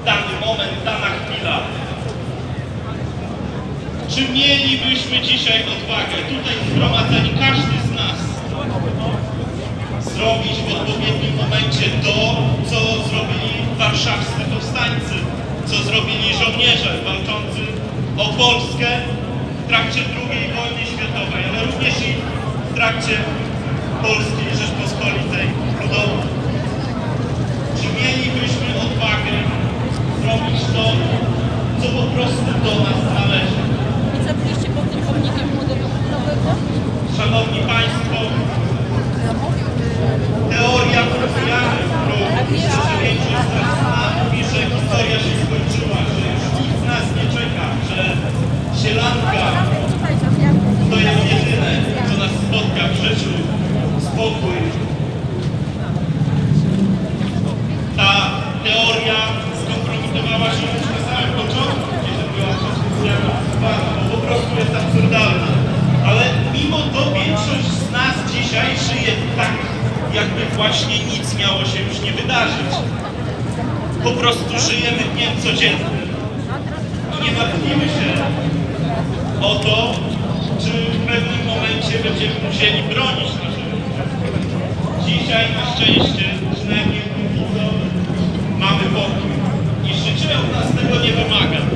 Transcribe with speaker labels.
Speaker 1: dany moment, dana chwila. Czy mielibyśmy dzisiaj odwagę, tutaj zgromadzeni, każdy z nas, zrobić w odpowiednim momencie to, co zrobili warszawscy powstańcy, co zrobili żołnierze walczący o Polskę w trakcie II wojny światowej, ale również i w trakcie Polskiej Rzeczpospolitej Ludowej. Czy mielibyśmy odwagę zrobić to, co po prostu do nas należy?
Speaker 2: I zabyliście pod tym pomnikiem młodego królowego?
Speaker 1: Szanowni Państwo, teoria profilamy, którą przeciwieństwo mówi, że historia się skończyła, że już nikt nas nie czeka, że sielanka to jest jedyne, co nas spotka w życiu, spokój. Ta teoria skompromitowała się już na samym początku, kiedy była przeświadczona, bo po prostu jest absurdalna. Ale mimo to większość z nas dzisiaj żyje tak, jakby właśnie nic miało się już nie wydarzyć. Po prostu żyjemy dniem codziennym i nie martwimy się o to, czy w pewnym momencie będziemy musieli bronić naszego życia. Dzisiaj na szczęście, przynajmniej póki co, mamy pokój i życie od nas tego nie wymaga.